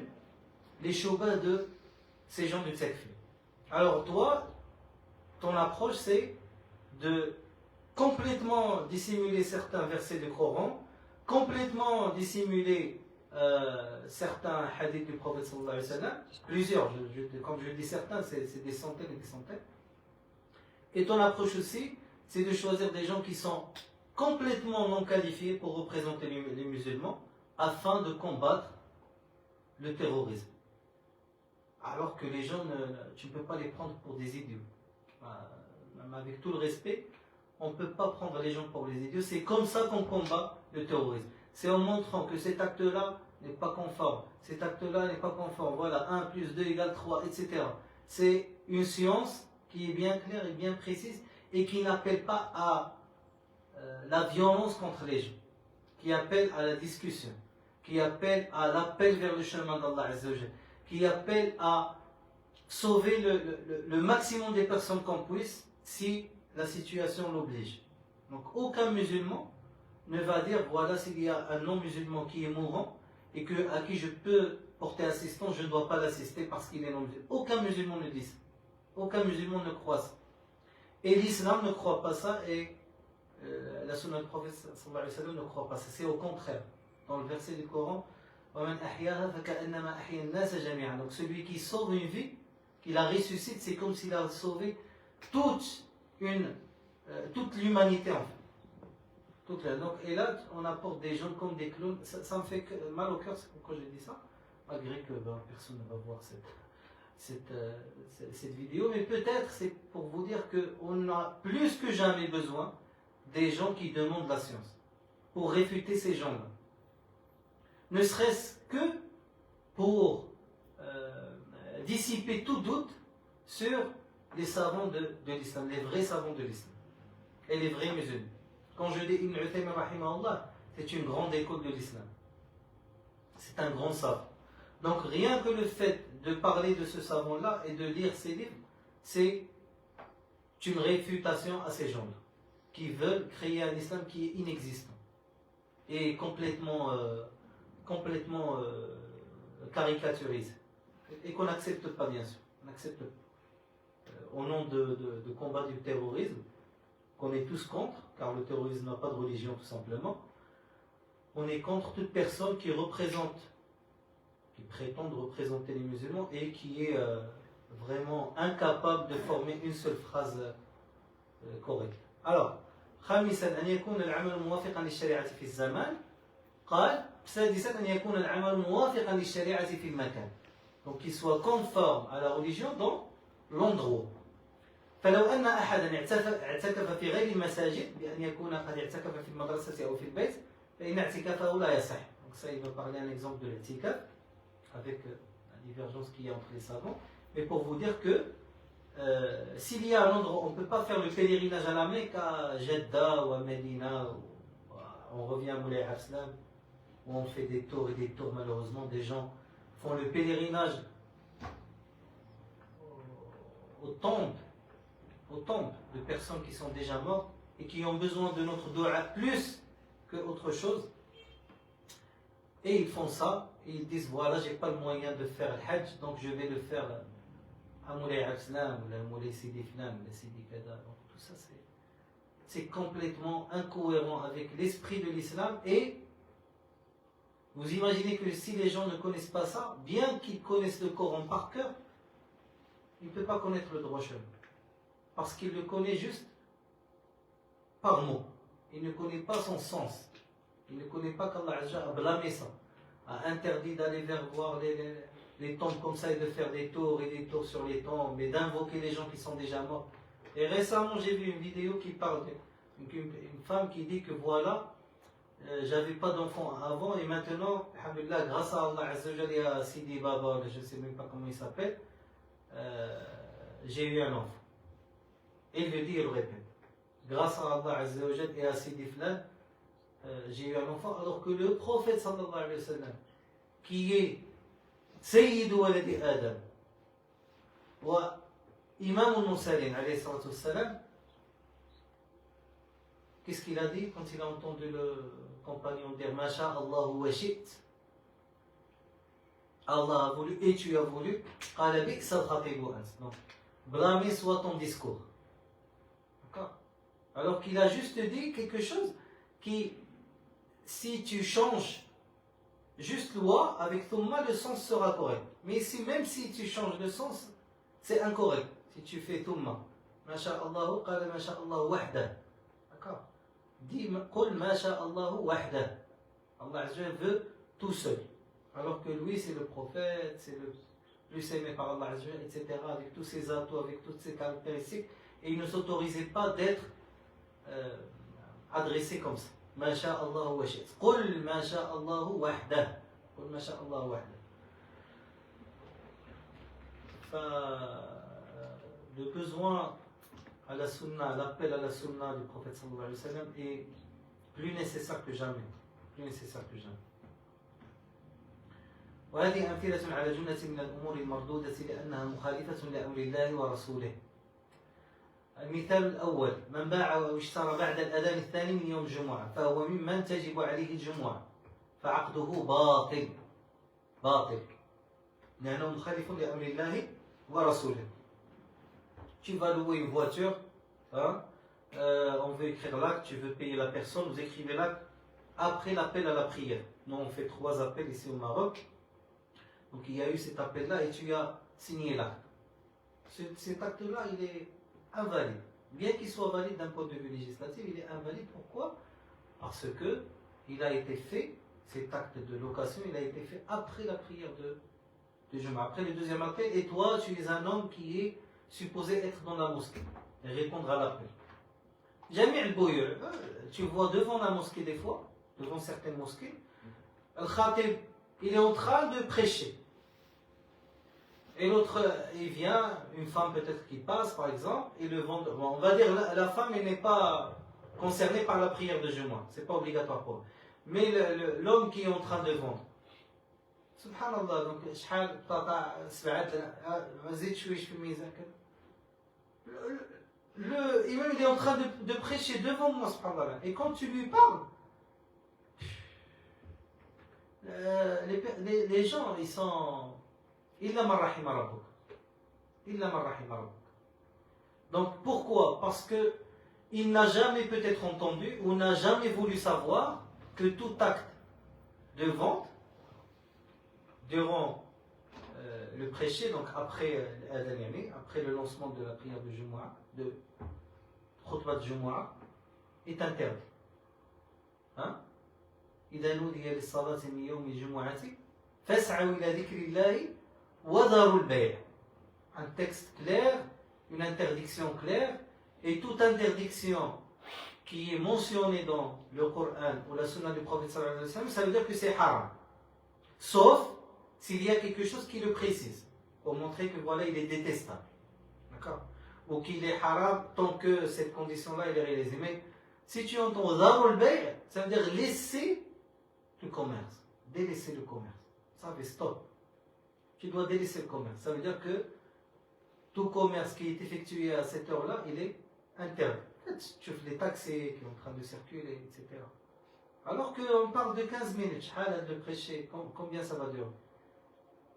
les choubas de ces gens du takfir. Alors toi, ton approche c'est de complètement dissimuler certains versets du Coran, complètement dissimuler certains hadiths du prophète sallallahu alayhi wa sallam, plusieurs, comme je dis certains, c'est des centaines et des centaines. Et ton approche aussi, c'est de choisir des gens qui sont complètement non qualifiés pour représenter les musulmans afin de combattre le terrorisme. Alors que les gens, tu ne peux pas les prendre pour des idiots. Même avec tout le respect, on ne peut pas prendre les gens pour les idiots. C'est comme ça qu'on combat le terrorisme. C'est en montrant que cet acte-là n'est pas conforme, cet acte-là n'est pas conforme. Voilà, 1 plus 2 égale 3, etc. C'est une science qui est bien claire et bien précise et qui n'appelle pas à la violence contre les gens, qui appelle à la discussion, qui appelle à l'appel vers le chemin d'Allah Azza wa Jalla, qui appelle à sauver le maximum des personnes qu'on puisse si la situation l'oblige. Donc aucun musulman ne va dire voilà s'il y a un non-musulman qui est mourant et à qui je peux porter assistance, je ne dois pas l'assister parce qu'il est non-musulman. Aucun musulman ne dit ça. Aucun musulman ne croit ça. Et l'islam ne croit pas ça et la sunna du prophète sallallahu alayhi wa sallam ne croit pas ça. C'est au contraire. Dans le verset du Coran, donc celui qui sauve une vie, qui la ressuscite, c'est comme s'il a sauvé toute l'humanité en fait. Donc, et là, on apporte des gens comme des clowns. Ça me fait mal au cœur quand je dis ça, malgré que personne ne va voir cette vidéo, mais peut-être c'est pour vous dire qu'on a plus que jamais besoin des gens qui demandent la science pour réfuter ces gens-là. Ne serait-ce que pour dissiper tout doute sur les savants de l'islam, les vrais savants de l'islam et les vrais musulmans. Quand je dis Ibn Uthaymin rahimahullah, c'est une grande école de l'islam. C'est un grand savant. Donc rien que le fait de parler de ce savant-là et de lire ses livres, c'est une réfutation à ces gens-là qui veulent créer un islam qui est inexistant et complètement caricaturisé et qu'on n'accepte pas, bien sûr. On accepte pas. Au nom de combat du terrorisme, qu'on est tous contre, car le terrorisme n'a pas de religion tout simplement, on est contre toute personne qui prétend représenter les musulmans et qui est vraiment incapable de former une seule phrase correcte. Alors, خامسا أن يكون العمل موافقا للشريعة في الزمان. قال سادسا أن يكون العمل موافقا للشريعة في المكان. Donc qu'il soit conforme à la religion dans l'endroit. فلو أن أحدا اعتكف في غير المساجد بأن يكون قد اعتكف في المدرسة أو في البيت فإن اعتكافه لا يصح. Donc ça, il va parler un exemple de l'i'tikaf avec la divergence qu'il y a entre les savants. Mais pour vous dire que s'il y a un endroit où on ne peut pas faire le pèlerinage à la Mecque, à Jeddah ou à Medina, on revient à Moulay Arslan, où on fait des tours et des tours, malheureusement, des gens font le pèlerinage au tombe de personnes qui sont déjà mortes et qui ont besoin de notre doua plus que autre chose. Et ils font ça, et ils disent voilà, j'ai pas le moyen de faire le Hajj, donc je vais le faire à Moulay Arslan, ou à Moulay Sidi Flan, ou à Sidi Kada. Donc tout ça, c'est complètement incohérent avec l'esprit de l'islam. Et vous imaginez que si les gens ne connaissent pas ça, bien qu'ils connaissent le Coran par cœur, il ne peut pas connaître le droit chemin. Parce qu'il le connaît juste par mot. Il ne connaît pas son sens. Il ne connaît pas qu'Allah a blâmé ça, a interdit d'aller voir les tombes comme ça et de faire des tours et des tours sur les tombes et d'invoquer les gens qui sont déjà morts. Et récemment, j'ai vu une vidéo qui parle d'une femme qui dit que voilà, j'avais pas d'enfant avant et maintenant, alhamdoulilah, grâce à Allah Azzawajal et à Sidi Baba, je ne sais même pas comment il s'appelle, j'ai eu un enfant. Et il le dit et le répète. Grâce à Allah Azzawajal et à Sidi Flan, j'ai eu un enfant, alors que le prophète sallallahu alayhi wa sallam, qui est Sayyid Waladi Adam, wa Imam al-Mursalin alayhi salatu wassalam, qu'est-ce qu'il a dit quand il a entendu le compagnon dire Masha Allahu wa shi't, Allah a voulu et tu as voulu, qala bi'sa al-khatibu ant. Donc, blâmé soit ton discours. D'accord? Alors qu'il a juste dit quelque chose qui, si tu changes juste loi avec thumma, le sens sera correct. Mais ici, même si tu changes le sens, c'est incorrect. Si tu fais thumma, Masha'Allahu, qala Masha'Allahu wahda. D'accord? Dis, qul Masha'Allahu wahda. Allah Azza veut tout seul. Alors que lui, c'est le prophète, c'est le plus aimé par Allah Azza, etc. Avec tous ses atouts, avec toutes ses caractéristiques. Et il ne s'autorisait pas d'être adressé comme ça. ما شاء الله وشئت قل ما شاء الله وحده قل ما شاء الله وحده. Le besoin à la sunna, l'appel à la sunna du prophète sallallahu alayhi wa sallam est plus nécessaire que jamais, plus nécessaire que jamais. وهذه أمثلة على جملة من الأمور المردودة لأنها مخالفة لأمر الله ورسوله. المثال الأول: من باع أو اشترى بعد الأذان الثاني من يوم الجمعة فهو ممن تجب عليه الجمعة فعقده باطل لأنه مخالف لأمر الله ورسوله. Tu vas louer une voiture, hein, on veut écrire l'acte, tu veux payer la personne, vous écrivez l'acte après l'appel à la prière. Nous on fait 3 appels ici au Maroc, donc il y a eu cet appel-là et tu as signé l'acte. Cet acte-là, il est invalide. Bien qu'il soit valide d'un point de vue législatif, il est invalide. Pourquoi? Parce que il a été fait, cet acte de location, il a été fait après la prière de de Jumu'ah. Après le deuxième appel, et toi, tu es un homme qui est supposé être dans la mosquée et répondre à l'appel. Jami' al-Bouyour, tu vois devant la mosquée des fois, devant certaines mosquées, Al-Khatib, il est en train de prêcher. Et l'autre, il vient, une femme peut-être qui passe par exemple, et le vend. Bon, on va dire la femme elle n'est pas concernée par la prière de Jumu'ah, c'est pas obligatoire pour elle. Mais l'homme qui est en train de vendre, subhanallah, donc شحال بطاطا سبعات زيد شويش في الميزان كذا. L'imam il est en train de prêcher devant moi, subhanallah. Et quand tu lui parles, les gens ils sont illa man rahima rabbuk. Illa man rahima rabbuk. Donc pourquoi? Parce que il n'a jamais peut-être entendu ou n'a jamais voulu savoir que tout acte de vente durant le prêcher, donc après après le lancement de la prière de Jumu'ah, de khutbah de Jumu'ah, est interdit. Hein? إذا نودي للصلاة من يوم الجمعة فاسعوا إلى ذكر الله وذروا البيع. Un texte clair, une interdiction claire, et toute interdiction qui est mentionnée dans le Coran ou la Sunna du prophète sallallahu alayhi wa sallam, ça veut dire que c'est haram. Sauf s'il y a quelque chose qui le précise, pour montrer que voilà, il est détestable. D'accord? Ou qu'il est haram tant que cette condition-là est réalisée. Mais si tu entends dharul bay', ça veut dire laisser le commerce, délaisser le commerce. Ça fait stop. Tu dois délaisser le commerce. Ça veut dire que tout commerce qui est effectué à cette heure-là, il est interdit. Tu fais les taxis qui sont en train de circuler, etc. Alors qu'on parle de 15 minutes, de prêcher, combien ça va durer?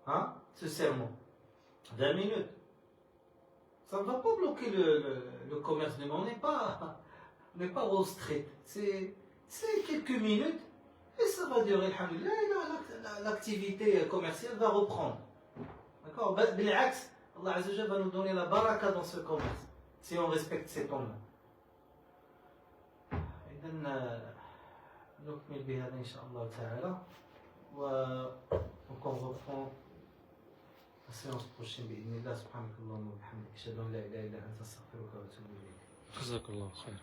Hein? Ce sermon 20 minutes. Ça ne va pas bloquer le commerce de monde. On n'est pas Wall Street. C'est quelques minutes et ça va durer, alhamdoulilah, et l'activité commerciale va reprendre. D'accord? Bil'aks, Allah Azza wa Jalla va nous donner la baraka dans ce commerce, si on respecte ces temps-là. نكمل بهذا إن شاء الله تعالى donc on reprend la séance prochaine بإذن الله سبحانك اللهم وبحمدك أشهد أن لا إله إلا أنت أستغفرك وأتوب إليك. جزاك الله خير.